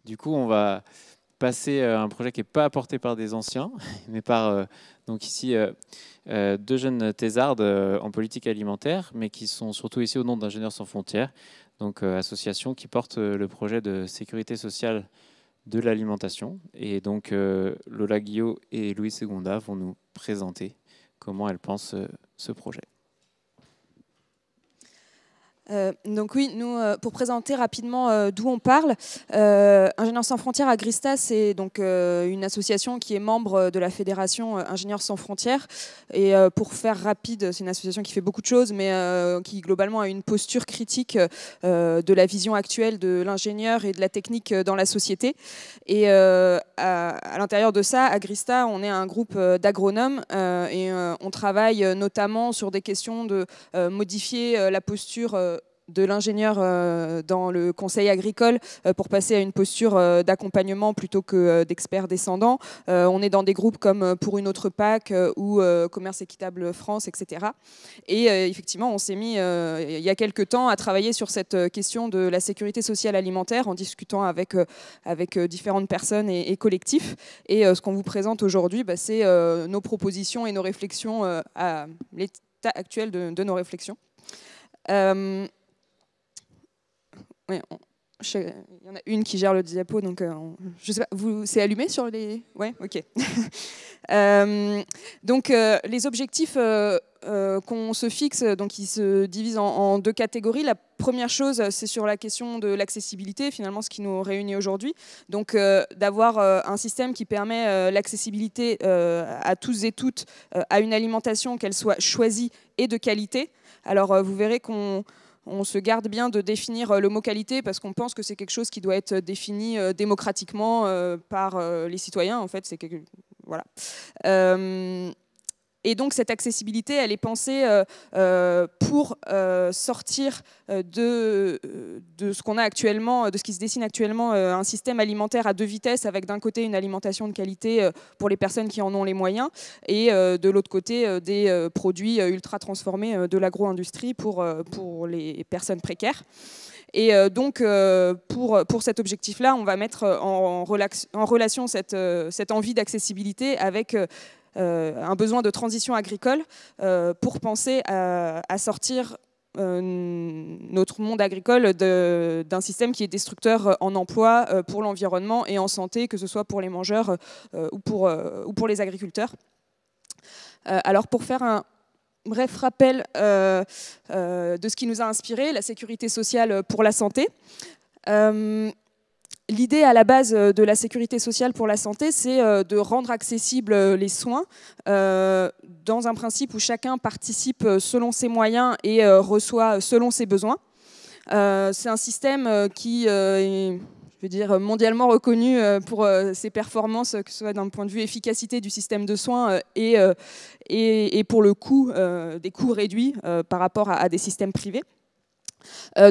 Du coup, on va passer à un projet qui n'est pas apporté par des anciens, mais par donc ici deux jeunes thésardes en politique alimentaire, mais qui sont surtout ici au nom d'Ingénieurs sans frontières, donc association qui porte le projet de sécurité sociale de l'alimentation. Et donc Lola Guillot et Louis Segonda vont nous présenter comment elles pensent ce projet. Donc oui, nous, pour présenter rapidement d'où on parle, Ingénieurs sans frontières Agrista, c'est donc une association qui est membre de la fédération Ingénieurs sans frontières. Et pour faire rapide, c'est une association qui fait beaucoup de choses, mais qui globalement a une posture critique de la vision actuelle de l'ingénieur et de la technique dans la société. Et à l'intérieur de ça, Agrista, on est un groupe d'agronomes et on travaille notamment sur des questions de modifier la posture de l'ingénieur dans le conseil agricole pour passer à une posture d'accompagnement plutôt que d'expert descendant. On est dans des groupes comme Pour une autre PAC ou Commerce équitable France, etc. Et effectivement, on s'est mis il y a quelques temps à travailler sur cette question de la sécurité sociale alimentaire en discutant avec différentes personnes et collectifs. Et ce qu'on vous présente aujourd'hui, c'est nos propositions et nos réflexions à l'état actuel de nos réflexions. Oui, il y en a une qui gère le diapo, donc je sais pas, c'est allumé sur les... Ouais, ok. Donc les objectifs qu'on se fixe, donc ils se divisent en deux catégories. La première chose, c'est sur la question de l'accessibilité, finalement ce qui nous réunit aujourd'hui. Donc d'avoir un système qui permet l'accessibilité à tous et toutes à une alimentation, qu'elle soit choisie et de qualité. Alors vous verrez qu'on se garde bien de définir le mot qualité parce qu'on pense que c'est quelque chose qui doit être défini démocratiquement par les citoyens. En fait, c'est quelque... voilà. Et donc cette accessibilité, elle est pensée pour sortir de ce qu'on a actuellement, de ce qui se dessine actuellement, un système alimentaire à deux vitesses, avec d'un côté une alimentation de qualité pour les personnes qui en ont les moyens, et de l'autre côté des produits ultra transformés de l'agro-industrie pour les personnes précaires. Et donc, pour cet objectif-là, on va mettre en relation cette envie d'accessibilité avec un besoin de transition agricole pour penser à sortir notre monde agricole d'un système qui est destructeur en emploi pour l'environnement et en santé, que ce soit pour les mangeurs ou pour les agriculteurs. Alors, pour faire un bref rappel de ce qui nous a inspiré, la sécurité sociale pour la santé. L'idée à la base de la sécurité sociale pour la santé, c'est de rendre accessibles les soins dans un principe où chacun participe selon ses moyens et reçoit selon ses besoins. C'est un système qui est, je veux dire, mondialement reconnu pour ses performances, que ce soit d'un point de vue efficacité du système de soins et pour le coût, des coûts réduits par rapport à des systèmes privés.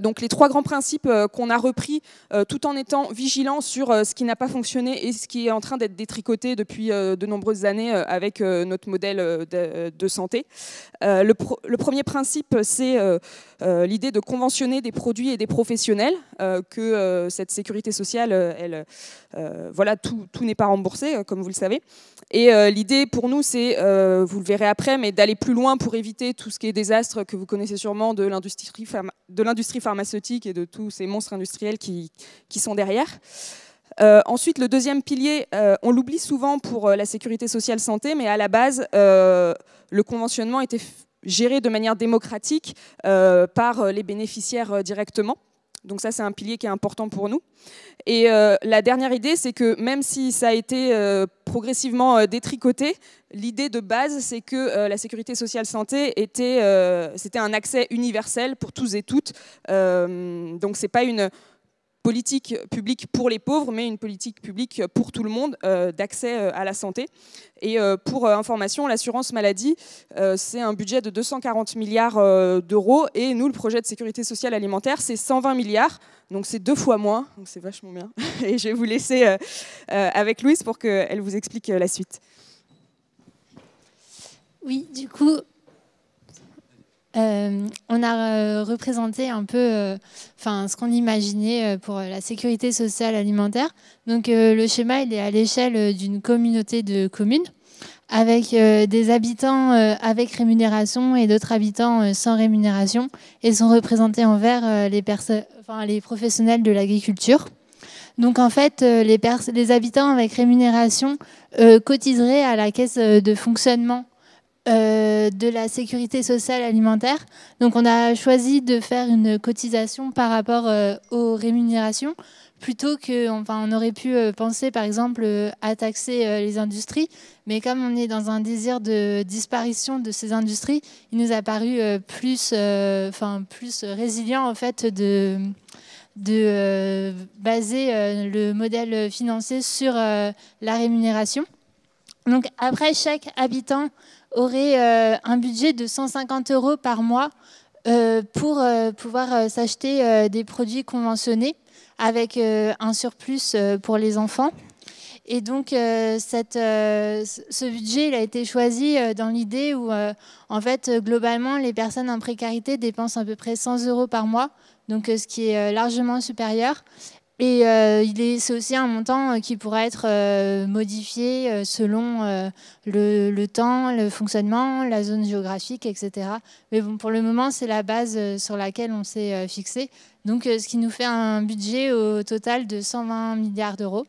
Donc les trois grands principes qu'on a repris tout en étant vigilants sur ce qui n'a pas fonctionné et ce qui est en train d'être détricoté depuis de nombreuses années avec notre modèle de santé. Le premier principe, c'est l'idée de conventionner des produits et des professionnels, que cette sécurité sociale, voilà, tout n'est pas remboursé, comme vous le savez. Et l'idée pour nous, c'est, vous le verrez après, mais d'aller plus loin pour éviter tout ce qui est désastre que vous connaissez sûrement de l'industrie pharmaceutique et de tous ces monstres industriels qui sont derrière. Ensuite, le deuxième pilier, on l'oublie souvent pour la sécurité sociale santé, mais à la base, le conventionnement était géré de manière démocratique par les bénéficiaires directement. Donc ça, c'est un pilier qui est important pour nous. Et la dernière idée, c'est que même si ça a été progressivement détricoté, l'idée de base, c'est que la sécurité sociale santé c'était un accès universel pour tous et toutes. Donc c'est pas une politique publique pour les pauvres, mais une politique publique pour tout le monde d'accès à la santé. Et pour information, l'assurance maladie, c'est un budget de 240 milliards d'euros. Et nous, le projet de sécurité sociale alimentaire, c'est 120 milliards. Donc c'est 2 fois moins. Donc c'est vachement bien. Et je vais vous laisser avec Louise pour qu'elle vous explique la suite. Oui, du coup... on a représenté un peu ce qu'on imaginait pour la sécurité sociale alimentaire. Donc le schéma, il est à l'échelle d'une communauté de communes, avec des habitants avec rémunération et d'autres habitants sans rémunération, et sont représentés en vert les professionnels de l'agriculture. Donc en fait, les habitants avec rémunération cotiseraient à la caisse de fonctionnement de la sécurité sociale alimentaire. Donc on a choisi de faire une cotisation par rapport aux rémunérations, plutôt que, on aurait pu penser par exemple à taxer les industries, mais comme on est dans un désir de disparition de ces industries, il nous a paru plus résilient en fait de baser le modèle financier sur la rémunération. Donc après, chaque habitant aurait un budget de 150 € par mois pour pouvoir s'acheter des produits conventionnés, avec un surplus pour les enfants. Et donc ce budget, il a été choisi dans l'idée où en fait globalement les personnes en précarité dépensent à peu près 100 € par mois, donc ce qui est largement supérieur. Et c'est aussi un montant qui pourra être modifié selon le temps, le fonctionnement, la zone géographique, etc. Mais bon, pour le moment, c'est la base sur laquelle on s'est fixé. Donc, ce qui nous fait un budget au total de 120 milliards d'euros.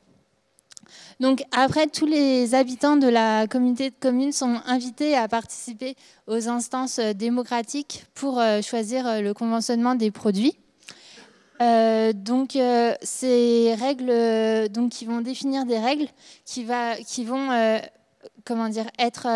Donc, après, tous les habitants de la communauté de communes sont invités à participer aux instances démocratiques pour choisir le conventionnement des produits. Ces règles, qui vont définir des règles qui vont être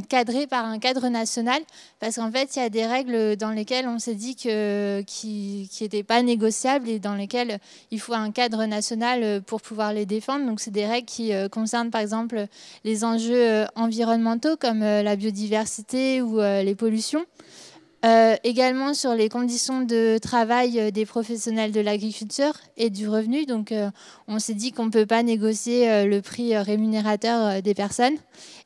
cadrées par un cadre national, parce qu'en fait il y a des règles dans lesquelles on s'est dit qui n'étaient pas négociables et dans lesquelles il faut un cadre national pour pouvoir les défendre. Donc c'est des règles qui concernent par exemple les enjeux environnementaux comme la biodiversité ou les pollutions. Également sur les conditions de travail des professionnels de l'agriculture et du revenu. Donc on s'est dit qu'on ne peut pas négocier le prix rémunérateur des personnes.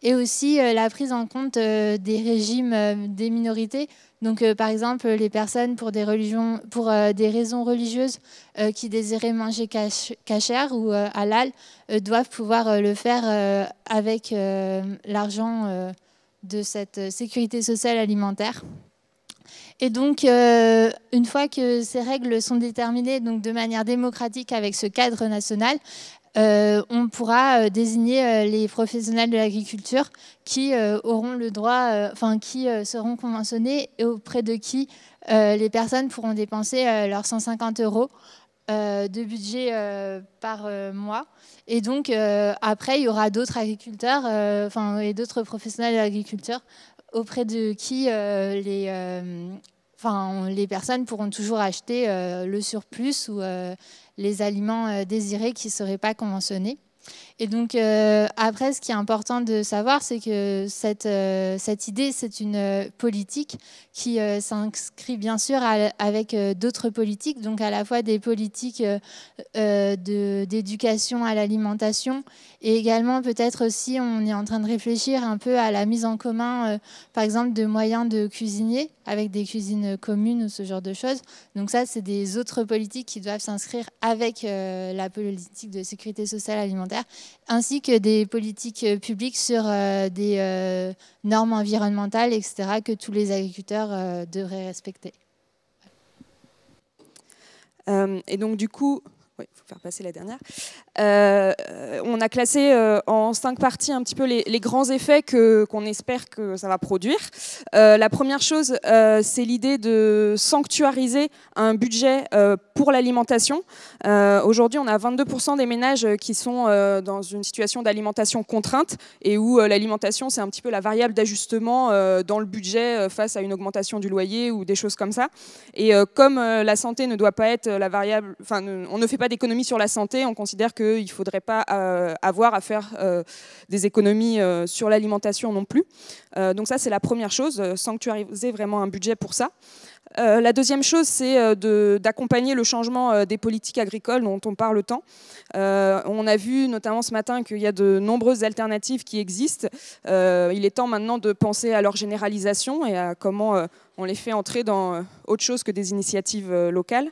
Et aussi la prise en compte des régimes des minorités. Donc par exemple les personnes pour des raisons religieuses qui désiraient manger kasher ou halal doivent pouvoir le faire avec l'argent de cette sécurité sociale alimentaire. Et donc, une fois que ces règles sont déterminées donc de manière démocratique avec ce cadre national, on pourra désigner les professionnels de l'agriculture qui auront le droit, qui seront conventionnés et auprès de qui les personnes pourront dépenser leurs 150 € de budget par mois. Et donc, après, il y aura d'autres agriculteurs et d'autres professionnels de l'agriculture auprès de qui les personnes pourront toujours acheter le surplus ou les aliments désirés qui ne seraient pas conventionnés. Et donc, après, ce qui est important de savoir, c'est que cette idée, c'est une politique qui s'inscrit bien sûr avec d'autres politiques, donc à la fois des politiques d'éducation à l'alimentation, et également peut-être aussi, on est en train de réfléchir un peu à la mise en commun, par exemple, de moyens de cuisiniers, avec des cuisines communes ou ce genre de choses. Donc ça, c'est des autres politiques qui doivent s'inscrire avec la politique de sécurité sociale alimentaire, ainsi que des politiques publiques sur des normes environnementales, etc., que tous les agriculteurs devraient respecter. Et donc du coup, il faut faire passer la dernière. On a classé en 5 parties un petit peu les grands effets qu'on espère que ça va produire. La première chose, c'est l'idée de sanctuariser un budget pour l'alimentation. Aujourd'hui, on a 22% des ménages qui sont dans une situation d'alimentation contrainte et où l'alimentation, c'est un petit peu la variable d'ajustement dans le budget face à une augmentation du loyer ou des choses comme ça. Et comme la santé ne doit pas être la variable, on ne fait pas d'économie sur la santé, on considère qu'il ne faudrait pas avoir à faire des économies sur l'alimentation non plus. Donc ça, c'est la première chose, sanctuariser vraiment un budget pour ça. La deuxième chose, c'est d'accompagner le changement des politiques agricoles dont on parle tant. On a vu notamment ce matin qu'il y a de nombreuses alternatives qui existent. Il est temps maintenant de penser à leur généralisation et à comment on les fait entrer dans autre chose que des initiatives locales.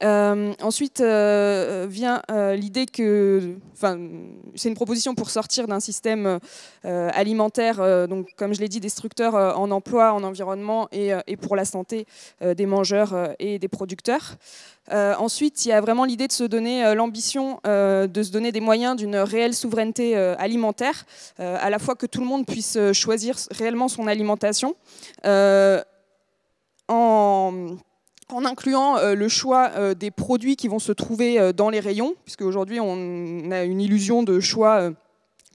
Ensuite vient l'idée que, c'est une proposition pour sortir d'un système alimentaire, donc comme je l'ai dit, destructeur en emploi, en environnement et pour la santé des mangeurs et des producteurs. Ensuite, il y a vraiment l'idée de se donner l'ambition de se donner des moyens d'une réelle souveraineté alimentaire, à la fois que tout le monde puisse choisir réellement son alimentation, en incluant le choix des produits qui vont se trouver dans les rayons, puisque aujourd'hui on a une illusion de choix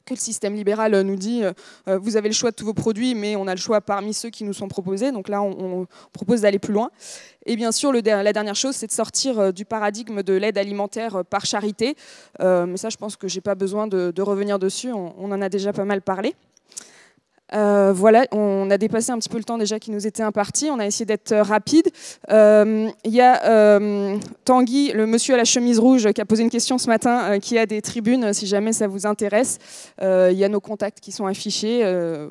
que le système libéral nous dit vous avez le choix de tous vos produits, mais on a le choix parmi ceux qui nous sont proposés. Donc là, on propose d'aller plus loin. Et bien sûr, la dernière chose, c'est de sortir du paradigme de l'aide alimentaire par charité. Mais ça, je pense que je n'ai pas besoin de revenir dessus. On en a déjà pas mal parlé. Voilà, on a dépassé un petit peu le temps déjà qui nous était imparti. On a essayé d'être rapide. Il y a Tanguy, le monsieur à la chemise rouge, qui a posé une question ce matin, qui a des tribunes, si jamais ça vous intéresse. Il y a nos contacts qui sont affichés.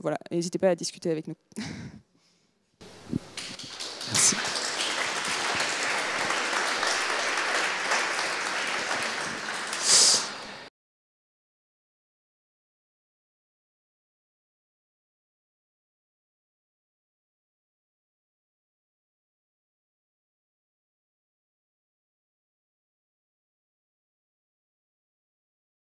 Voilà, n'hésitez pas à discuter avec nous.